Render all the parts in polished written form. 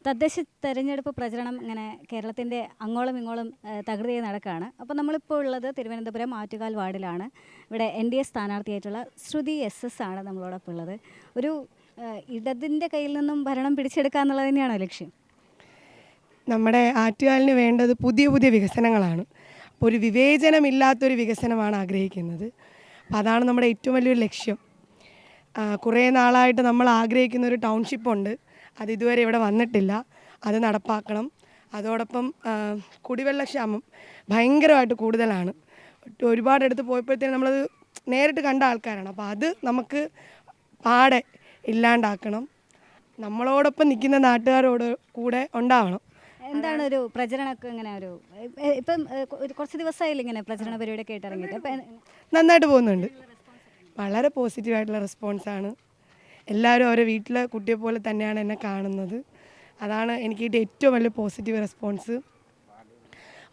തദ്ദേശ തെരഞ്ഞെടുപ്പ് പ്രചരണം ഇങ്ങനെ കേരളത്തിൻ്റെ അങ്ങോളം ഇങ്ങോളം തകൃതിയായി നടക്കുകയാണ്. അപ്പോൾ നമ്മളിപ്പോൾ ഉള്ളത് തിരുവനന്തപുരം ആറ്റുകാൽ വാർഡിലാണ്. ഇവിടെ NDA സ്ഥാനാർത്ഥിയായിട്ടുള്ള ശ്രുതി SS ആണ് നമ്മളോടൊപ്പം ഉള്ളത്. ഒരു ഇടതിൻ്റെ കയ്യിൽ നിന്നും ഭരണം പിടിച്ചെടുക്കുക എന്നുള്ളത് തന്നെയാണോ ലക്ഷ്യം? നമ്മുടെ ആറ്റുകാലിന് വേണ്ടത് പുതിയ പുതിയ വികസനങ്ങളാണ്. ഒരു വിവേചനമില്ലാത്തൊരു വികസനമാണ് ആഗ്രഹിക്കുന്നത്. അപ്പോൾ അതാണ് നമ്മുടെ ഏറ്റവും വലിയൊരു ലക്ഷ്യം. കുറേ നാളായിട്ട് നമ്മൾ ആഗ്രഹിക്കുന്ന ഒരു ടൗൺഷിപ്പുണ്ട്. അത് ഇതുവരെ ഇവിടെ വന്നിട്ടില്ല. അത് നടപ്പാക്കണം. അതോടൊപ്പം കുടിവെള്ളക്ഷാമം ഭയങ്കരമായിട്ട് കൂടുതലാണ്. ഒരുപാടടുത്ത് പോയപ്പോഴത്തേനും നമ്മളത് നേരിട്ട് കണ്ട ആൾക്കാരാണ്. അപ്പോൾ അത് നമുക്ക് പാടെ ഇല്ലാണ്ടാക്കണം. നമ്മളോടൊപ്പം നിൽക്കുന്ന നാട്ടുകാരോട് കൂടെ ഉണ്ടാവണം. എന്താണ് ഒരു പ്രചരണമൊക്കെ ഇങ്ങനെ ഇപ്പം കുറച്ച് ദിവസമായില്ല ഇങ്ങനെ പ്രചരണ പരിപാടിയൊക്കെ ആയിട്ട് ഇറങ്ങിയിട്ട്? അപ്പം നന്നായിട്ട് പോകുന്നുണ്ട്. വളരെ പോസിറ്റീവായിട്ടുള്ള റെസ്പോൺസാണ്. എല്ലാവരും അവരെ വീട്ടിലെ കുട്ടിയെ പോലെ തന്നെയാണ് എന്നെ കാണുന്നത്. അതാണ് എനിക്ക് ഏറ്റവും വലിയ പോസിറ്റീവ് റെസ്പോൺസ്.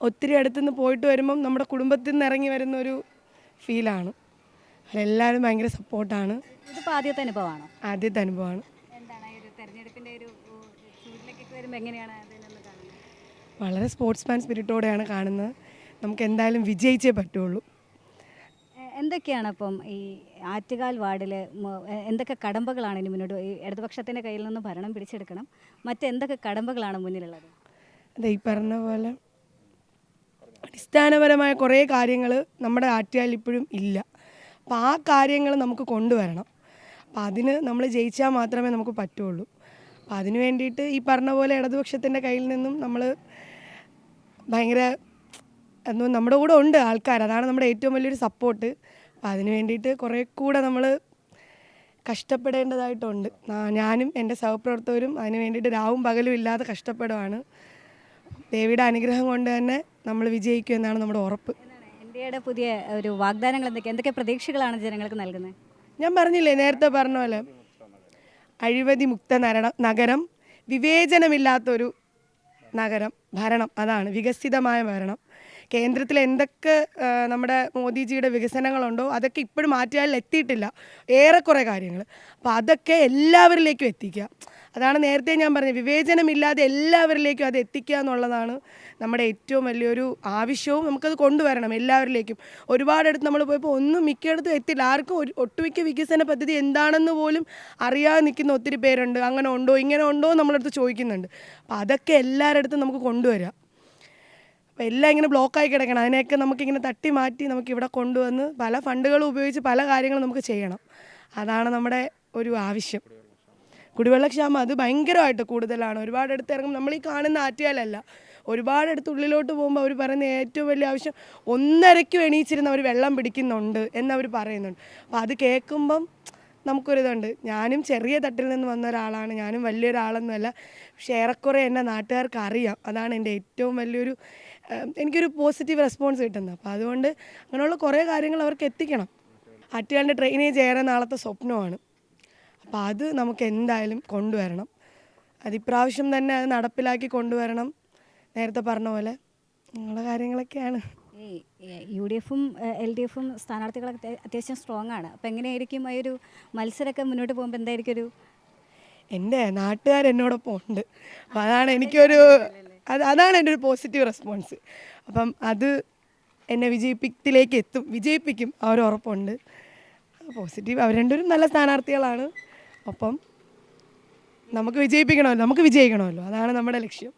ഒത്തിരി അടുത്തുനിന്ന് പോയിട്ട് വരുമ്പം നമ്മുടെ കുടുംബത്തിൽ നിന്ന് ഇറങ്ങി വരുന്നൊരു ഫീലാണ്. അതെല്ലാവരും ഭയങ്കര സപ്പോർട്ടാണ്. ഇതിപ്പോൾ ആദ്യത്തെ അനുഭവമാണോ? ആദ്യത്തെ അനുഭവമാണ്. എന്താണ് ഒരു തെരഞ്ഞെടുപ്പിൻ്റെ ഒരു ചൂടിലേക്കൊക്കെ വരുമ്പോൾ എങ്ങനെയാണ് അതിനൊന്ന് കാണുന്നത്? വളരെ സ്പോർട്സ്മാൻ സ്പിരിറ്റോടെയാണ് കാണുന്നത്. നമുക്ക് എന്തായാലും വിജയിച്ചേ പറ്റുള്ളൂ. എന്തൊക്കെയാണ് അപ്പം ഈ ആറ്റുകാൽ വാർഡിൽ എന്തൊക്കെ കടമ്പകളാണ് ഇനി മുന്നോട്ട് ഈ ഇടതുപക്ഷത്തിൻ്റെ കയ്യിൽ നിന്ന് ഭരണം പിടിച്ചെടുക്കണം, മറ്റെന്തൊക്കെ കടമ്പകളാണ് മുന്നിലുള്ളത്? അതെ, ഈ പറഞ്ഞ പോലെ അടിസ്ഥാനപരമായ കുറേ കാര്യങ്ങൾ നമ്മുടെ ആറ്റുകാലിൽ ഇപ്പോഴും ഇല്ല. അപ്പോൾ ആ കാര്യങ്ങൾ നമുക്ക് കൊണ്ടുവരണം. അപ്പോൾ അതിന് നമ്മൾ ജയിച്ചാൽ മാത്രമേ നമുക്ക് പറ്റുള്ളൂ. അപ്പോൾ അതിന് വേണ്ടിയിട്ട് ഈ പറഞ്ഞ പോലെ ഇടതുപക്ഷത്തിൻ്റെ കയ്യിൽ നിന്നും നമ്മൾ ഭയങ്കര നമ്മുടെ കൂടെ ഉണ്ട് ആൾക്കാർ. അതാണ് നമ്മുടെ ഏറ്റവും വലിയൊരു സപ്പോർട്ട്. അപ്പോൾ അതിന് വേണ്ടിയിട്ട് കുറേ കൂടെ നമ്മൾ കഷ്ടപ്പെടേണ്ടതായിട്ടുണ്ട്. ഞാനും എൻ്റെ സഹപ്രവർത്തകരും അതിന് വേണ്ടിയിട്ട് രാവും പകലും ഇല്ലാതെ കഷ്ടപ്പെടുവാണ്. ദേവിയുടെ അനുഗ്രഹം കൊണ്ട് തന്നെ നമ്മൾ വിജയിക്കും എന്നാണ് നമ്മുടെ ഉറപ്പ്. NDAയുടെ പുതിയ ഒരു വാഗ്ദാനങ്ങൾ എന്തൊക്കെ പ്രതീക്ഷകളാണ് ജനങ്ങൾക്ക് നൽകുന്നത്? ഞാൻ പറഞ്ഞില്ലേ, നേരത്തെ പറഞ്ഞ പോലെ അഴിമതി മുക്ത നഗരം, വിവേചനമില്ലാത്തൊരു നഗരം, ഭരണം. അതാണ് വികസിതമായ ഭരണം. കേന്ദ്രത്തിൽ എന്തൊക്കെ നമ്മുടെ മോദിജിയുടെ വികസനങ്ങളുണ്ടോ അതൊക്കെ ഇപ്പോഴും ആറ്റുകാലിൽ എത്തിയിട്ടില്ല, ഏറെക്കുറെ കാര്യങ്ങൾ. അപ്പോൾ അതൊക്കെ എല്ലാവരിലേക്കും എത്തിക്കുക. അതാണ് നേരത്തെ ഞാൻ പറഞ്ഞത്, വിവേചനമില്ലാതെ എല്ലാവരിലേക്കും അത് എത്തിക്കുക എന്നുള്ളതാണ് നമ്മുടെ ഏറ്റവും വലിയൊരു ആവശ്യവും. നമുക്കത് കൊണ്ടുവരണം എല്ലാവരിലേക്കും. ഒരുപാടടുത്ത് നമ്മൾ പോയപ്പോൾ ഒന്നും മിക്കയിടത്തും എത്തില്ല. ആർക്കും ഒട്ടുമിക്ക വികസന പദ്ധതി എന്താണെന്ന് പോലും അറിയാതെ നിൽക്കുന്ന ഒത്തിരി പേരുണ്ട്. അങ്ങനെ ഉണ്ടോ ഇങ്ങനെ ഉണ്ടോ നമ്മളടുത്ത് ചോദിക്കുന്നുണ്ട്. അപ്പോൾ അതൊക്കെ എല്ലാവരുടെ അടുത്തും നമുക്ക് കൊണ്ടുവരാം. അപ്പോൾ എല്ലാം ഇങ്ങനെ ബ്ലോക്കായി കിടക്കണം. അതിനെയൊക്കെ നമുക്കിങ്ങനെ തട്ടി മാറ്റി നമുക്കിവിടെ കൊണ്ടുവന്ന് പല ഫണ്ടുകളും ഉപയോഗിച്ച് പല കാര്യങ്ങളും നമുക്ക് ചെയ്യണം. അതാണ് നമ്മുടെ ഒരു ആവശ്യം. കുടിവെള്ളക്ഷാമം അത് ഭയങ്കരമായിട്ട് കൂടുതലാണ്. ഒരുപാടടുത്ത് ഇറങ്ങും. നമ്മൾ ഈ കാണുന്ന ആറ്റുകാലല്ല, ഒരുപാടടുത്ത് ഉള്ളിലോട്ട് പോകുമ്പോൾ അവർ പറയുന്ന ഏറ്റവും വലിയ ആവശ്യം 1:30 എണീച്ചിരുന്ന് അവർ വെള്ളം പിടിക്കുന്നുണ്ട് എന്നവർ പറയുന്നുണ്ട്. അപ്പോൾ അത് കേൾക്കുമ്പം നമുക്കൊരിതുണ്ട്. ഞാനും ചെറിയ തട്ടിൽ നിന്ന് വന്ന ഒരാളാണ്, ഞാനും വലിയൊരാളൊന്നുമല്ല. പക്ഷേ ഏറെക്കുറെ എന്നെ നാട്ടുകാർക്ക് അറിയാം. അതാണ് എൻ്റെ ഏറ്റവും വലിയൊരു എനിക്കൊരു പോസിറ്റീവ് റെസ്പോൺസ് കിട്ടുന്നത്. അപ്പോൾ അതുകൊണ്ട് അങ്ങനെയുള്ള കുറേ കാര്യങ്ങൾ അവർക്ക് എത്തിക്കണം. ആറ്റുകാലിൻ്റെ ഡ്രെയിനേജ് ഏറെ നാളത്തെ സ്വപ്നമാണ്. അപ്പോൾ അത് നമുക്ക് എന്തായാലും കൊണ്ടുവരണം. അതിപ്രാവശ്യം തന്നെ അത് നടപ്പിലാക്കി കൊണ്ടുവരണം. നേരത്തെ പറഞ്ഞ പോലെ അങ്ങനെയുള്ള കാര്യങ്ങളൊക്കെയാണ്. ഈ UDFും LDFും സ്ഥാനാർത്ഥികളൊക്കെ അത്യാവശ്യം സ്ട്രോങ് ആണ്. അപ്പോൾ എങ്ങനെയായിരിക്കും ആ ഒരു മത്സരമൊക്കെ മുന്നോട്ട് പോകുമ്പോൾ എന്തായിരിക്കും ഒരു എൻ്റെ നാട്ടുകാരെന്നോടൊപ്പം ഉണ്ട്. അപ്പോൾ അതാണ് എനിക്കൊരു അതാണ് എൻ്റെ ഒരു പോസിറ്റീവ് റെസ്പോൺസ്. അപ്പം അത് എന്നെ വിജയിപ്പിക്കും ആ ഒരു ഉറപ്പുണ്ട്. പോസിറ്റീവ്. അവർ രണ്ടുപേരും നല്ല സ്ഥാനാർത്ഥികളാണ്. അപ്പം നമുക്ക് വിജയിക്കണമല്ലോ. അതാണ് നമ്മുടെ ലക്ഷ്യം.